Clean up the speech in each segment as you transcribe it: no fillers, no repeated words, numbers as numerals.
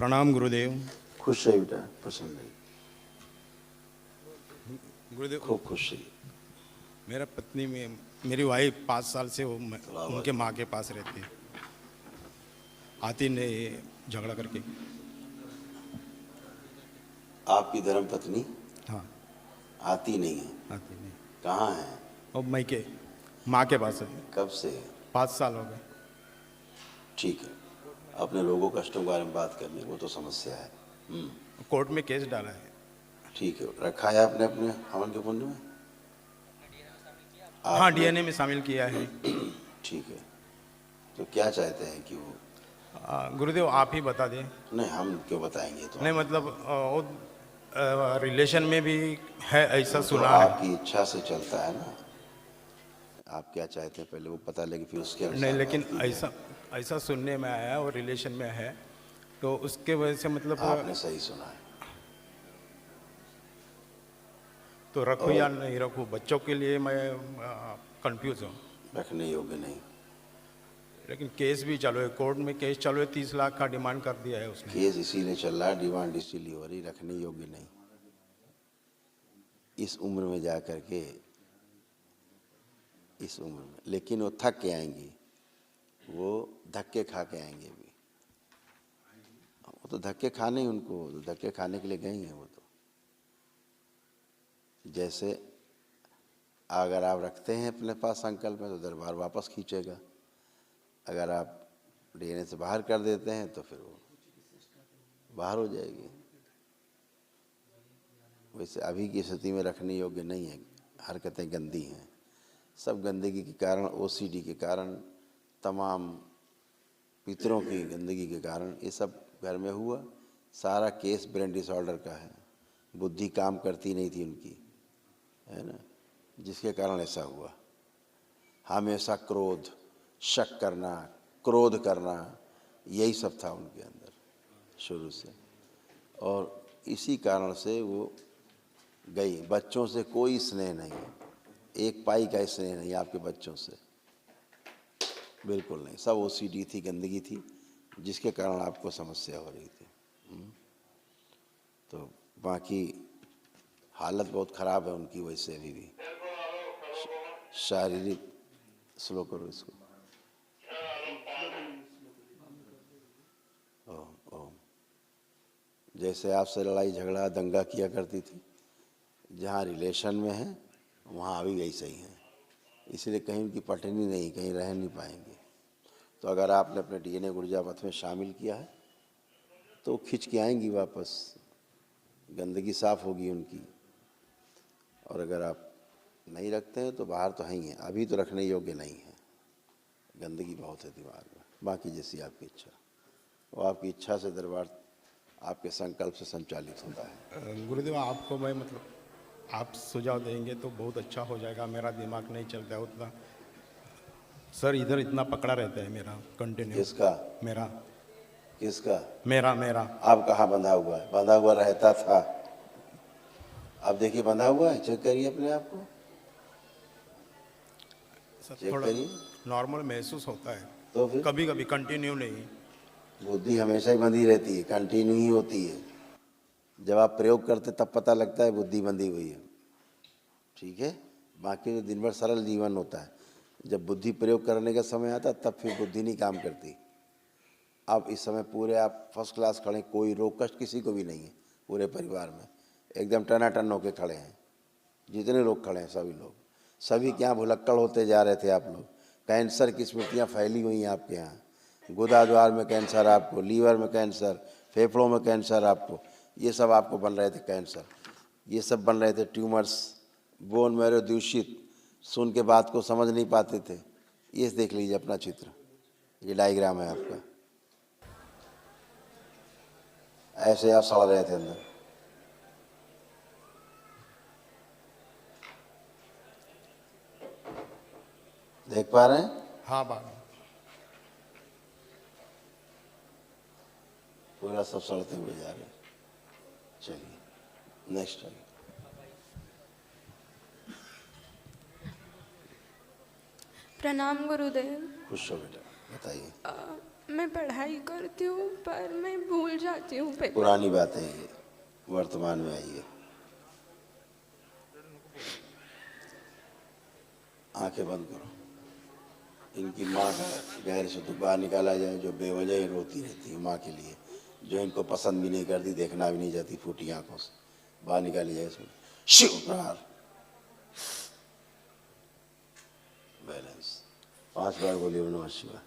प्रणाम गुरुदेव। खुश रही बेटा, प्रसन्न रही, गुरुदेव खूब खुश रही। मेरा पत्नी में मेरी वाइफ 5 साल से वो उनके माँ के पास रहती है, आती नहीं झगड़ा करके। आपकी धर्म पत्नी हाँ, आती नहीं है? आती नहीं। कहाँ है? और मैं के माँ के पास है। कब से? 5 साल हो गए। ठीक है, अपने लोगों कष्टों के बारे में बात करने, वो तो समस्या है। कोर्ट में केस डाला है। ठीक है, रखा है आपने अपने हवन के पुण्य में? हाँ, आपने? डीएनए में शामिल किया है। ठीक है, तो क्या चाहते हैं कि वो? गुरुदेव आप ही बता दें। नहीं, हम क्यों बताएंगे? तो नहीं मतलब वो रिलेशन में भी है ऐसा वो तो सुना है। आपकी इच्छा से चलता है ना। आप क्या चाहते हैं पहले वो पता लगे, फिर उसके नहीं, अनुसार लेकिन बात की जाए। ऐसा ऐसा सुनने में आया और रिलेशन में है, तो उसके वजह से मतलब आपने सही सुना है। तो रखूँ या नहीं रखूँ, बच्चों के लिए मैं कंफ्यूज हूँ। रखने योग्य नहीं। लेकिन केस भी चालू है, कोर्ट में केस चालू है, 30 लाख का डिमांड कर दिया है उसने। केस इसीलिए चल रहा है, डिमांड इसीलिए हो रही, रखने योग्य नहीं। इस उम्र में जा कर के, इस उम्र में, लेकिन वो थक के आएंगी, वो धक्के खा के आएंगे भी। वो तो धक्के खाने ही, उनको तो धक्के खाने के लिए गई हैं वो तो। जैसे अगर आप रखते हैं अपने पास संकल्प में तो दरबार वापस खींचेगा, अगर आप डीएनए से बाहर कर देते हैं तो फिर वो बाहर हो जाएगी। वैसे अभी की स्थिति में रखने योग्य नहीं है, हरकतें गंदी हैं, सब गंदगी के कारण, ओसीडी के कारण, तमाम पितरों की गंदगी के कारण ये सब घर में हुआ। सारा केस ब्रेन डिसऑर्डर का है, बुद्धि काम करती नहीं थी उनकी, है ना, जिसके कारण ऐसा हुआ। हमेशा क्रोध, शक करना, क्रोध करना, यही सब था उनके अंदर शुरू से, और इसी कारण से वो गई। बच्चों से कोई स्नेह नहीं, एक पाई का स्नेह नहीं आपके बच्चों से, बिल्कुल नहीं। सब ओसीडी थी, गंदगी थी, जिसके कारण आपको समस्या हो रही थी। तो बाकी हालत बहुत ख़राब है उनकी, वैसे अभी भी शारीरिक। स्लो करो इसको। ओम ओम। जैसे आपसे लड़ाई झगड़ा दंगा किया करती थी, जहाँ रिलेशन में है वहाँ अभी वैसे ही हैं, इसलिए कहीं उनकी पटनी नहीं, कहीं रह नहीं पाएंगे। तो अगर आपने अपने डीएनए ऊर्जापथ में शामिल किया है तो खिंच के आएंगी वापस, गंदगी साफ होगी उनकी। और अगर आप नहीं रखते हैं तो बाहर तो है ही हैं, अभी तो रखने योग्य नहीं है, गंदगी बहुत है दिमाग में। बाकी जैसी आपकी इच्छा, वो आपकी इच्छा से दरबार आपके संकल्प से संचालित होता है। गुरुदेव आपको मैं मतलब आप सुझाव देंगे तो बहुत अच्छा हो जाएगा, मेरा दिमाग नहीं चलता है उतना। सर इधर इतना पकड़ा रहता है मेरा कंटिन्यू। किसका? मेरा किसका? मेरा मेरा आप कहाँ बंधा हुआ है? बंधा हुआ रहता था, अब देखिए बंधा हुआ है, चेक करिए अपने आप को, सर चेक थोड़ा करिए। नॉर्मल महसूस होता है, तो फिर कभी कभी, कंटिन्यू नहीं। बुद्धि हमेशा ही बंधी रहती है, कंटिन्यू ही होती है। जब आप प्रयोग करते तब पता लगता है बुद्धि बंधी हुई है, ठीक है। बाकी तो दिन भर सरल जीवन होता है, जब बुद्धि प्रयोग करने का समय आता तब फिर बुद्धि नहीं काम करती। अब इस समय पूरे आप फर्स्ट क्लास खड़े, कोई रोग कष्ट किसी को भी नहीं है, पूरे परिवार में एकदम टनाटन होके खड़े हैं। जितने लोग खड़े हैं सभी लोग, सभी क्या भुलक्कड़ होते जा रहे थे आप लोग। कैंसर की स्मृतियाँ फैली हुई हैं आपके यहाँ, गुदाद्वार में कैंसर आपको, लीवर में कैंसर, फेफड़ों में कैंसर आपको, ये सब आपको बन रहे थे कैंसर, ये सब बन रहे थे ट्यूमर्स, बोन मैरो दूषित, सुन के बात को समझ नहीं पाते थे। ये देख लीजिए अपना चित्र, ये डायग्राम है आपका, ऐसे आप सड़ रहे थे अंदर। देख पा रहे हैं? हाँ बात पूरा सब सड़ते हुए जा रहे हैं। चलिए नेक्स्ट आइए। प्रणाम गुरुदेव। खुश हो बेटा। बताइए। मैं पढ़ाई करती हूँ पर मैं भूल जाती हूँ पेपर। पुरानी बात है ये, वर्तमान में आइए। आंखें बंद करो। इनकी माँ का गहरे से दुख बाहर निकाला जाए, जो बेवजह ही रोती रहती है माँ के लिए, जो इनको पसंद भी नहीं करती, देखना भी नहीं चाहती, फूटी आंखों से बाहर निकाली जाए इसमें। शिव प्रहार। बैलेंस 5 बार बोलिए ओम नमः शिवाय।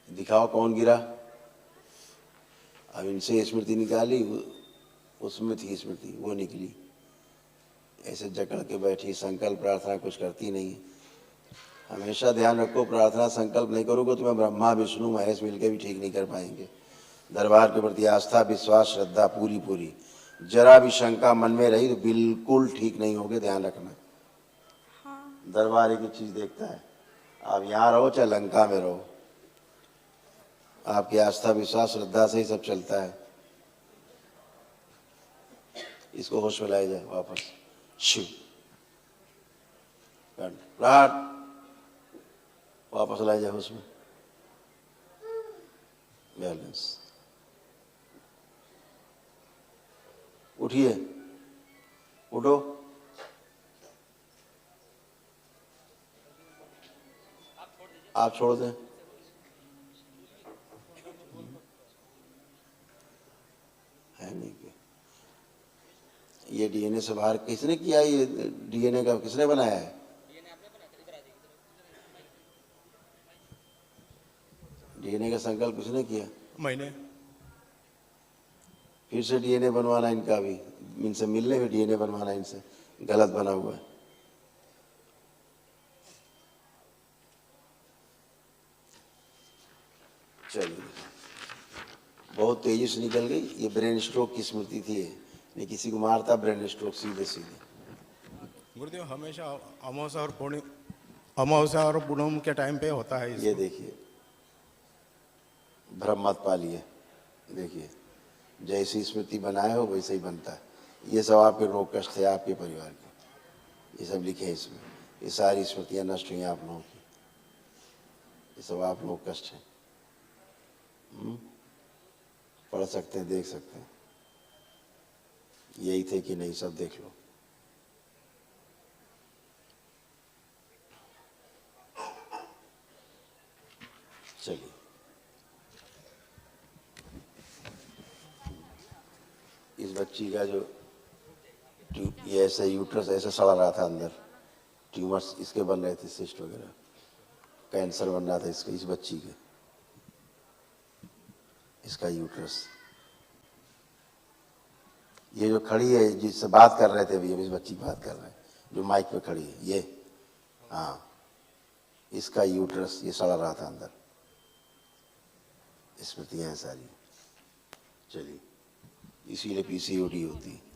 दिखाओ कौन गिरा। अब इनसे स्मृति निकाली, उसमें थी स्मृति, वो निकली। ऐसे जकड़ के बैठी, संकल्प प्रार्थना कुछ करती नहीं। हमेशा ध्यान रखो, प्रार्थना संकल्प नहीं करोगे तो मैं ब्रह्मा विष्णु महेश मिलकर भी ठीक नहीं कर पाएंगे। दरबार के प्रति आस्था विश्वास श्रद्धा पूरी पूरी, जरा भी शंका मन में रही तो बिल्कुल ठीक नहीं होगे, ध्यान रखना। हाँ। दरबार एक ही चीज देखता है, आप यहाँ रहो चाहे लंका में रहो, आपकी आस्था विश्वास श्रद्धा से ही सब चलता है। इसको होश में लाया जाए वापस। शिव प्रहार, वापस लाया जाए होश में। बैलेंस। उठिए, उठो। आप छोड़ दें। है नहीं कि ये डीएनए से बाहर किसने किया? ये डीएनए का किसने बनाया है? डीएनए का संकल्प किसने किया? मैंने। फिर से डीएनए बनवाना इनका भी, इनसे मिलने में डीएनए बनवाना इनसे, गलत बना हुआ है। चलिए, बहुत तेजी से निकल गई। ये ब्रेन स्ट्रोक की स्मृति थी, नहीं किसी को मारता ब्रेन स्ट्रोक सीधे सीधे। गुरुदेव हमेशा अमावस्या और पूनम के टाइम पे होता है ये देखिए, भ्रम मत पालिए। देखिए, जैसी स्मृति बनाए हो वैसे ही बनता है। ये सब आपके रोग कष्ट थे, आपके परिवार के, ये सब लिखे हैं इसमें। ये सारी स्मृतियां नष्ट हुई आप लोगों की, ये सब आप लोग कष्ट हैं। पढ़ सकते हैं, देख सकते हैं, यही थे कि नहीं, सब देख लो। चलिए, इस बच्ची का जो ये ऐसे यूट्रस ऐसे सड़ा रहा था अंदर, ट्यूमर्स इसके बन रहे थे, सिस्ट वगैरह, कैंसर बन रहा था इसके, इस बच्ची के, इसका यूट्रस। ये जो खड़ी है, जिससे बात कर रहे थे अभी, इस बच्ची की बात कर रहे हैं जो माइक पे खड़ी है, ये, हाँ, इसका यूट्रस ये सड़ा रहा था अंदर। स्मृतियाँ हैं सारी। चलिए, इसीलिए पीसीओडी होती है।